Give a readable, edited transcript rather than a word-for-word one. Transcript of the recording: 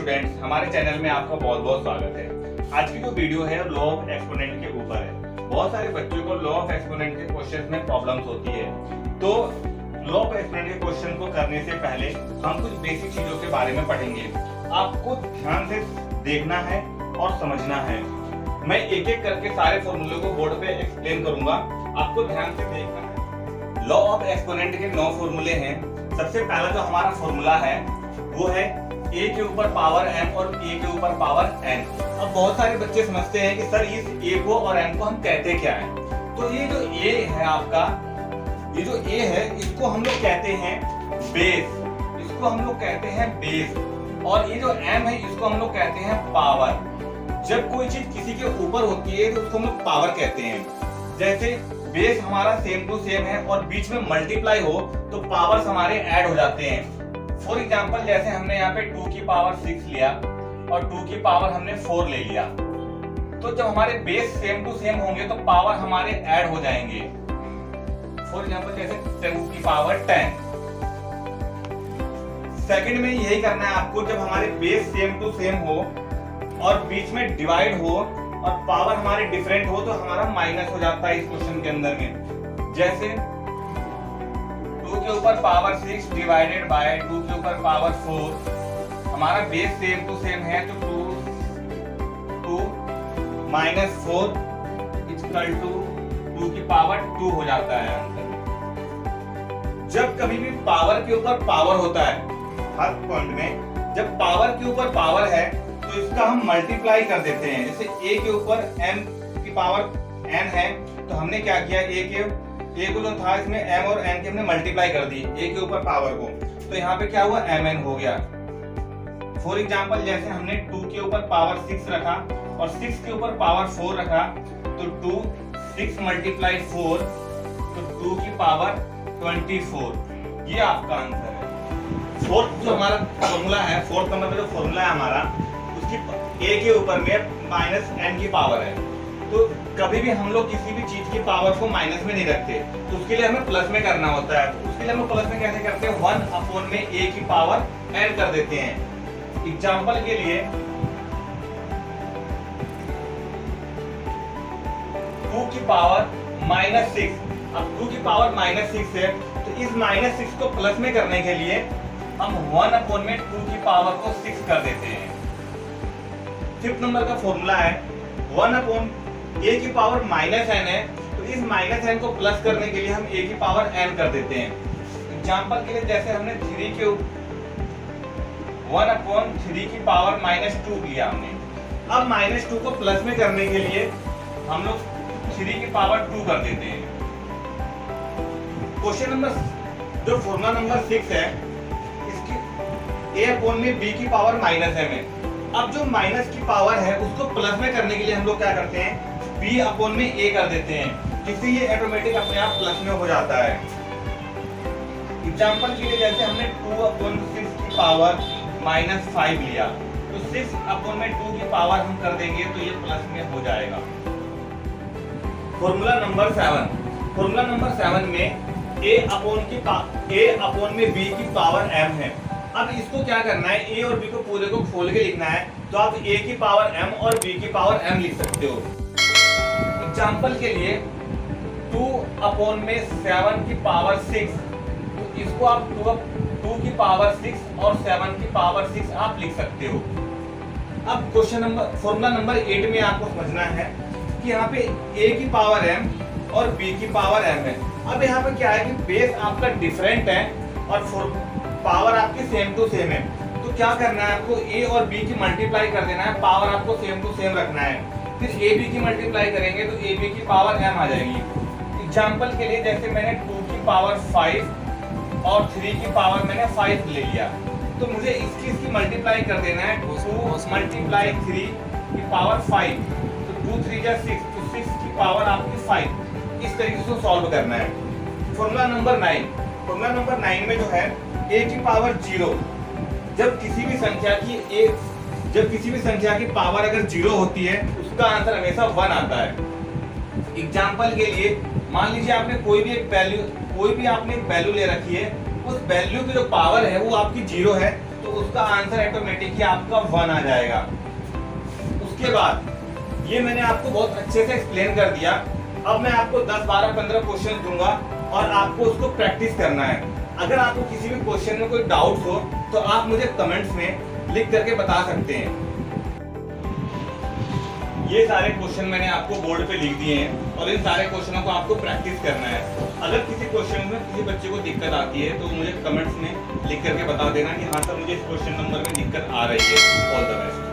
Students, हमारे channel में आपका बहुत बहुत स्वागत है। आज की जो वीडियो है लॉ ऑफ एक्सपोनेंट के ऊपर है। बहुत सारे बच्चों को लॉ ऑफ एक्सपोनेंट के क्वेश्चंस में प्रॉब्लम्स होती है, तो लॉ ऑफ एक्सपोनेंट के क्वेश्चन को करने से पहले हम कुछ बेसिक चीजों के बारे में पढ़ेंगे। आपको ध्यान से देखना है और समझना है। मैं एक एक करके सारे फॉर्मूले को बोर्ड पे एक्सप्लेन करूंगा, आपको ध्यान से देखना है। लॉ ऑफ एक्सपोनेंट के 9 फॉर्मूले हैं। सबसे पहला जो हमारा फॉर्मूला है वो है a के ऊपर पावर m और a के ऊपर पावर n। अब बहुत सारे बच्चे समझते हैं कि सर इस a को और m को हम कहते क्या है। तो ये जो a है आपका, ये जो a है इसको हम लोग कहते हैं बेस, इसको हम लोग कहते हैं बेस। और ये जो m है इसको हम लोग कहते हैं पावर। जब कोई चीज किसी के ऊपर होती है तो उसको हम लोग पावर कहते हैं। जैसे बेस हमारा सेम टू सेम है और बीच में मल्टीप्लाई हो तो पावर्स हमारे ऐड हो जाते हैं। फॉर एग्जाम्पल जैसे हमने यहाँ पे 2 की पावर 6 लिया और 2 की पावर हमने 4 ले लिया, तो जब हमारे बेस सेम टू सेम होंगे तो पावर हमारे ऐड हो जाएंगे। फॉर एग्जाम्पल जैसे 10 की पावर 10। सेकंड में यही करना है आपको, जब हमारे बेस सेम टू सेम हो और बीच में डिवाइड हो और पावर हमारे डिफरेंट हो तो हमारा माइनस हो जाता है इस क्वेश्चन के अंदर में। जैसे 2 के ऊपर पावर 6 डिवाइडेड बाय 2 के ऊपर पावर 4, हमारा बेस सेम टू सेम है तो 2 माइनस 4 इक्वल टू 2 की पावर 2 हो जाता है आंसर। जब कभी भी पावर के ऊपर पावर होता है, हर पॉइंट में जब पावर के ऊपर पावर है तो इसका हम मल्टीप्लाई कर देते हैं। जैसे a के ऊपर m की पावर n है तो हमने क्या किया, a को जो था इसमें m और n के हमने मल्टीप्लाई कर दी a के ऊपर पावर को, तो यहाँ पे क्या हुआ mn हो गया। फॉर एग्जांपल जैसे हमने 2 के ऊपर पावर 6 रखा और 6 के ऊपर पावर 4 रखा तो 2 6 मल्टीप्लाई 4 तो 2 की पावर 24। ये आपका आंसर है। फोर्थ जो हमारा फॉर्मूला है, फोर्थ नंबर पे जो फॉर्मूला है हमारा, उसकी a के ऊपर में माइनस n की पावर है। तो कभी भी हम लोग किसी भी चीज की पावर को माइनस में नहीं रखते, तो उसके लिए हमें प्लस में करना होता है। तो उसके लिए हम प्लस में कैसे करते हैं, 1 अपॉन में a की पावर n कर देते हैं। एग्जांपल के लिए 2 की पावर -6, अब 2 की पावर -6 है तो इस -6 को प्लस में करने के लिए हम 1 अपॉन में 2 की पावर को 6 कर देते हैं। फिफ्थ नंबर का फॉर्मूला है 1 अपॉन a की पावर -n है तो इस -n को प्लस करने के लिए हम a की पावर n कर देते हैं। एग्जांपल के लिए जैसे हमने 3 के 1 अपॉन 3 की पावर -2 लिया हमने, अब -2 को प्लस में करने के लिए हम लोग 3 की पावर 2 कर देते हैं। क्वेश्चन नंबर जो फॉर्मूला नंबर 6 है, इसकी a अपॉन में b की पावर -m है। अब जो माइनस की पावर है उसको प्लस में करने के लिए हम लोग क्या करते हैं, b अपॉन में a कर देते हैं, जिससे ये ऑटोमेटिक अपने आप प्लस में हो जाता है। एग्जांपल के लिए जैसे हमने 2 अपॉन 6 की पावर -5 लिया तो 6 अपॉन में 2 की पावर हम कर देंगे तो ये प्लस में हो जाएगा। फॉर्मूला नंबर 7, फॉर्मूला नंबर 7 में a अपॉन में b की पावर m है। अब इसको क्या करना है, a और b को पूरे को खोल के लिखना है, तो आप a की पावर m और b की पावर m लिख सकते हो। एग्जांपल के लिए 2 अपॉन में 7 की पावर 6, तो इसको आप 2 की पावर 6 और 7 की पावर 6 आप लिख सकते हो। अब क्वेश्चन नंबर फॉर्मूला नंबर 8 में आपको समझना है कि यहाँ पे a की पावर m और b की पावर m है। अब यहाँ पे क्या है कि बेस आपका डिफरेंट है और पावर आपकी सेम टू सेम है, तो क्या करना है आपको a और b की मल्टीप्लाई कर देना है, पावर आपको सेम टू सेम रखना है। फिर a b की मल्टीप्लाई करेंगे तो a b की पावर m आ जाएगी। एग्जांपल के लिए जैसे मैंने 2 की पावर 5 और 3 की पावर मैंने 5 ले लिया, तो मुझे इसकी मल्टीप्लाई कर देना है, 2 मल्टीप्लाई 3 की पावर 5, तो 2 3 जा 6, तो 6 की पावर आपकी 5। इस तरीके से सॉल्व करना है। फॉर्मूला नंबर 9, फॉर्मूला नंबर 9 में जो है a की पावर 0, जब किसी भी संख्या की पावर अगर 0 होती है उसका आंसर हमेशा 1 आता है। एग्जांपल के लिए मान लीजिए आपने कोई भी एक वैल्यू ले रखी है, उस वैल्यू की जो पावर है वो आपकी 0 है, तो उसका आंसर ऑटोमेटिक ही आपका 1 आ जाएगा। उसके बाद ये मैंने आपको बहुत अच्छे से एक्सप्लेन कर दिया। अब मैं आपको 10, 12, 15 क्वेश्चन दूंगा और आपको उसको प्रैक्टिस करना है। अगर आपको किसी भी क्वेश्चन में कोई डाउट हो तो आप मुझे कमेंट्स में लिख करके बता सकते हैं। ये सारे क्वेश्चन मैंने आपको बोर्ड पे लिख दिए हैं और इन सारे क्वेश्चनों को आपको प्रैक्टिस करना है। अगर किसी क्वेश्चन में किसी बच्चे को दिक्कत आती है तो मुझे कमेंट्स में लिख करके बता देना कि हाँ सर मुझे इस क्वेश्चन नंबर में दिक्कत आ रही है। All the best.